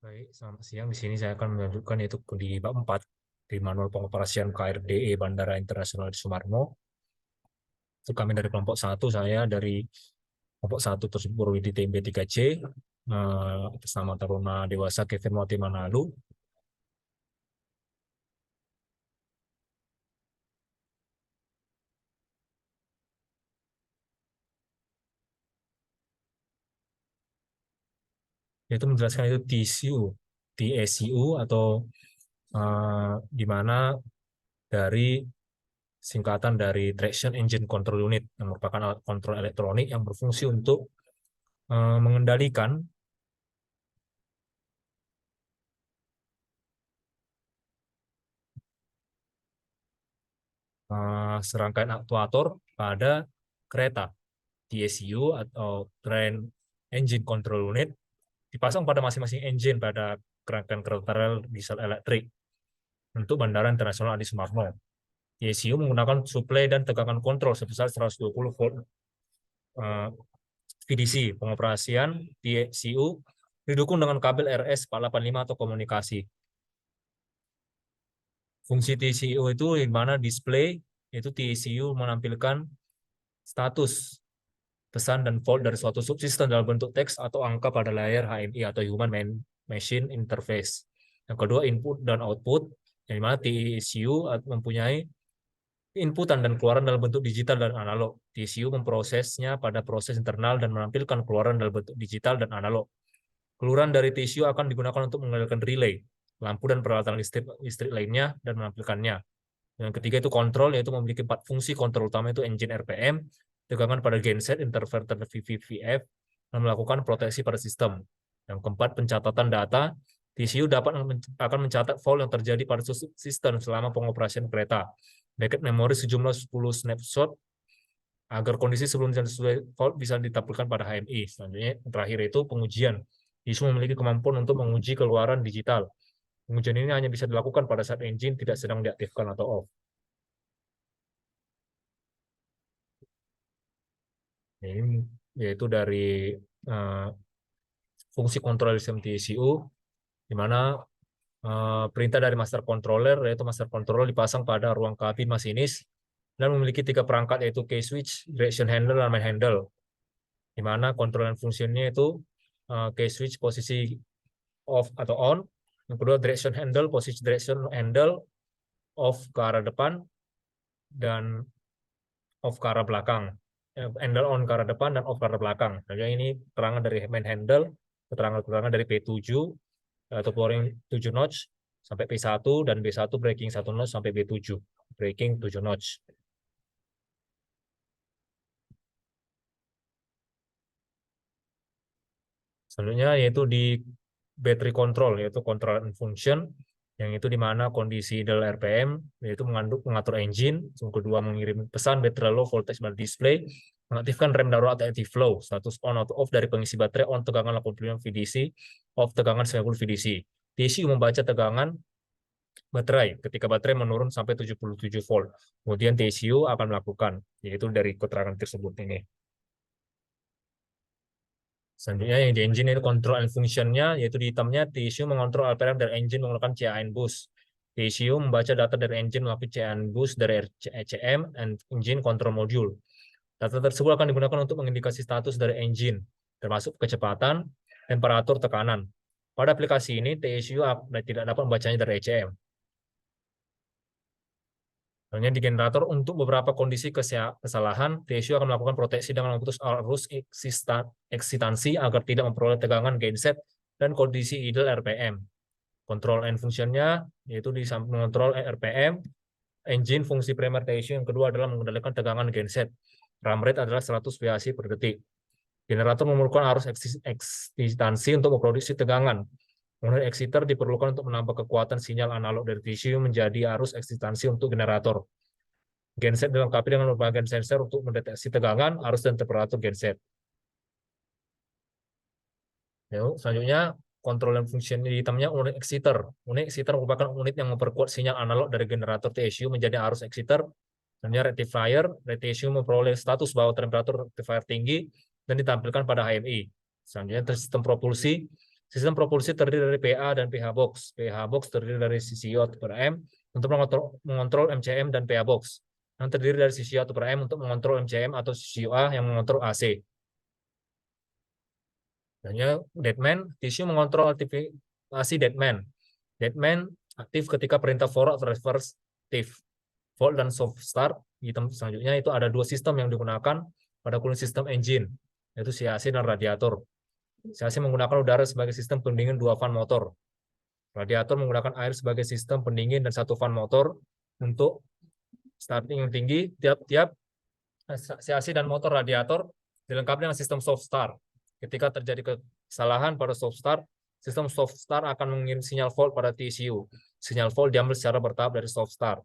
Baik, selamat siang. Di sini saya akan menunjukkan yaitu di bab 4 di Manual Pengoperasian KRDE Bandara Internasional di Sumarmo. Itu kami dari kelompok satu, saya dari kelompok satu tersebut Purwidi TMB 3C, atas nama Taruna Dewasa Kevin Wati Manalu. Yaitu menjelaskan itu TCU, TSCU atau di mana dari singkatan dari Traction Engine Control Unit yang merupakan alat kontrol elektronik yang berfungsi untuk mengendalikan serangkaian aktuator pada kereta. TSU atau Train Engine Control Unit dipasang pada masing-masing engine pada rangkaian kereta rel diesel elektrik untuk Bandara Internasional Adi Sumarmo. TSU menggunakan suplai dan tegangan kontrol sebesar 120 volt VDC. Pengoperasian TSU didukung dengan kabel RS 485 atau komunikasi. Fungsi TCU itu di mana display, itu TCU menampilkan status pesan dan fault dari suatu subsistem dalam bentuk teks atau angka pada layar HMI atau Human Machine Interface. Yang kedua, input dan output, yang dimana TCU mempunyai inputan dan keluaran dalam bentuk digital dan analog. TCU memprosesnya pada proses internal dan menampilkan keluaran dalam bentuk digital dan analog. Keluaran dari TCU akan digunakan untuk mengendalikan relay, lampu dan peralatan listrik lainnya, dan menampilkannya. Yang ketiga itu kontrol, yaitu memiliki 4 fungsi kontrol utama, itu engine RPM, tegangan pada genset, interverter VVVF, dan melakukan proteksi pada sistem. Yang keempat, pencatatan data. TCU akan mencatat fault yang terjadi pada sistem selama pengoperasian kereta. Backup memori sejumlah 10 snapshot agar kondisi sebelum sesuai fault bisa ditampilkan pada HMI. Selanjutnya, terakhir itu pengujian. TCU memiliki kemampuan untuk menguji keluaran digital. Pengujian ini hanya bisa dilakukan pada saat engine tidak sedang diaktifkan atau off. Ini yaitu dari uh, fungsi kontrol sistem TCU, di mana perintah dari master controller, yaitu master controller dipasang pada ruang kabin masinis dan memiliki 3 perangkat, yaitu key switch, direction handle, dan main handle, di mana kontrol dan fungsinya itu key switch posisi off atau on, yang kedua direction handle, posisi direction handle off ke arah depan dan off ke arah belakang. Handle on ke arah depan dan off ke arah belakang. Jadi ini keterangan dari main handle, keterangan-keterangan dari P7 atau pouring 7 notch sampai P1, dan B1 braking 1 notch sampai B7 braking 7 notch. Selanjutnya yaitu di battery control, yaitu control and function, yang itu di mana kondisi idle RPM, yaitu mengatur engine, yang kedua mengirim pesan battery low voltage pada display, mengaktifkan rem darurat atau anti flow, status on atau off dari pengisi baterai, on tegangan 85 VDC, off tegangan 90 VDC. TCU membaca tegangan baterai ketika baterai menurun sampai 77 volt. Kemudian TCU akan melakukan, yaitu dari keterangan tersebut ini. Selanjutnya yang di engine itu control and function-nya, yaitu di hitamnya TCU mengontrol RPM dari engine menggunakan CAN bus. TCU membaca data dari engine melalui CAN bus dari ECM and engine control module. Data tersebut akan digunakan untuk mengindikasi status dari engine, termasuk kecepatan, temperatur, tekanan. Pada aplikasi ini, TCU tidak dapat membacanya dari ECM. Hanya di generator, untuk beberapa kondisi kesalahan, TSU akan melakukan proteksi dengan memutus arus eksitansi agar tidak memperoleh tegangan genset dan kondisi idle RPM. Control and function-nya yaitu di samping mengontrol RPM, engine, fungsi primer TSU yang kedua adalah mengendalikan tegangan genset. Ram rate adalah 100 VAC per detik. Generator memerlukan arus eksitansi untuk memproduksi tegangan. Kemudian exciter diperlukan untuk menambah kekuatan sinyal analog dari TCU menjadi arus eksitansi untuk generator. Genset dilengkapi dengan berbagai sensor untuk mendeteksi tegangan, arus, dan temperatur genset. Selanjutnya, kontrol dan fungsi hitamnya unit exciter. Unit exciter merupakan unit yang memperkuat sinyal analog dari generator TSU menjadi arus exciter. Selanjutnya, rectifier. TSU memperoleh status bahwa temperatur rectifier tinggi dan ditampilkan pada HMI. Selanjutnya, sistem propulsi. Sistem propulsi terdiri dari PA dan PH box. PH box terdiri dari CCU atau per M untuk mengontrol MCM dan PA box. Yang terdiri dari CCU atau per M untuk mengontrol MCM atau CCUA yang mengontrol AC. Hanya deadman, TCU mengontrol aktivasi deadman. Deadman aktif ketika perintah forward atau reverse aktif. Volt dan soft start. Selanjutnya itu ada dua sistem yang digunakan pada cooling system engine, yaitu CAC dan radiator. CAC menggunakan udara sebagai sistem pendingin 2 fan motor. Radiator menggunakan air sebagai sistem pendingin dan 1 fan motor untuk starting yang tinggi. Tiap-tiap CAC dan motor radiator dilengkapi dengan sistem soft start. Ketika terjadi kesalahan pada soft start, sistem soft start akan mengirim sinyal volt pada TCU. Sinyal volt diambil secara bertahap dari soft start.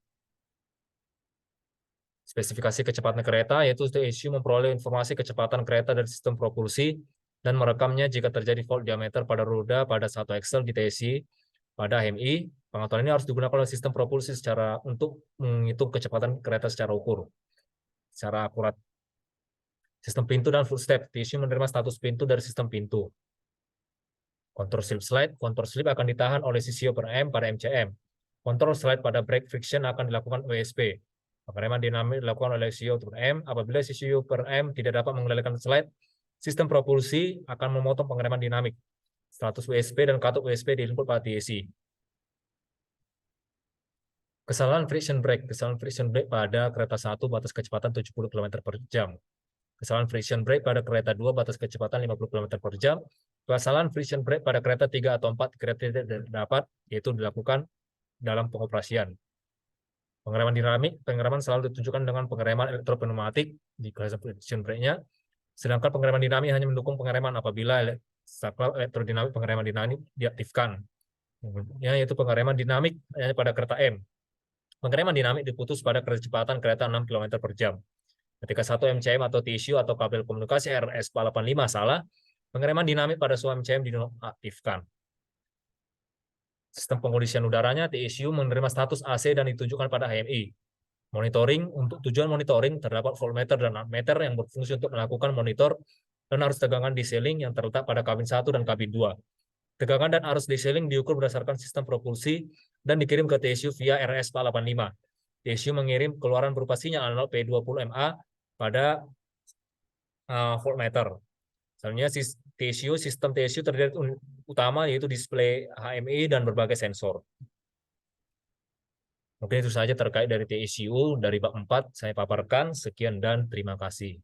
Spesifikasi kecepatan kereta, yaitu TCU memperoleh informasi kecepatan kereta dari sistem propulsi dan merekamnya jika terjadi fault diameter pada roda pada satu aksel di TCU pada HMI. Pengetahuan ini harus digunakan oleh sistem propulsi untuk menghitung kecepatan kereta secara akurat. Sistem pintu dan footstep. TCU menerima status pintu dari sistem pintu. Kontrol slip slide. Kontrol slip akan ditahan oleh CCU per M pada MCM. Kontrol slide pada brake friction akan dilakukan OSP. Pengereman dinamik dilakukan oleh CCU per M. Apabila CCU per M tidak dapat mengendalikan slide, sistem propulsi akan memotong pengereman dinamik. Status USP dan katup USP di-input pada TAC. Kesalahan friction brake. Kesalahan friction brake pada kereta 1 batas kecepatan 70 km per jam. Kesalahan friction brake pada kereta 2 batas kecepatan 50 km per jam. Kesalahan friction brake pada kereta 3 atau 4 kereta tidak dapat, yaitu dilakukan dalam pengoperasian. Pengereman dinamik, pengereman selalu ditunjukkan dengan pengereman elektropneumatik di kelas friction brake-nya, sedangkan pengereman dinamik hanya mendukung pengereman apabila saklar elektrodinamik pengereman dinamik diaktifkan. Yaitu pengereman dinamik hanya pada kereta M. Pengereman dinamik diputus pada kecepatan kereta 6 km per jam. Ketika satu MCM atau TCU atau kabel komunikasi RS 485 salah, pengereman dinamik pada suatu MCM dinonaktifkan. Sistem pengondisian udaranya, TCU menerima status AC dan ditunjukkan pada HMI. Monitoring, untuk tujuan monitoring, terdapat voltmeter dan ammeter yang berfungsi untuk melakukan monitor dan arus tegangan di sealing yang terletak pada kabin 1 dan kabin 2. Tegangan dan arus di sealing diukur berdasarkan sistem propulsi dan dikirim ke TCU via RS 485. TCU mengirim keluaran berupa sinyal analog P20MA pada voltmeter. Selanjutnya sistem TCU terdiri utama yaitu display HMI dan berbagai sensor. Mungkin itu saja terkait dari TCU dari bab 4 saya paparkan. Sekian dan terima kasih.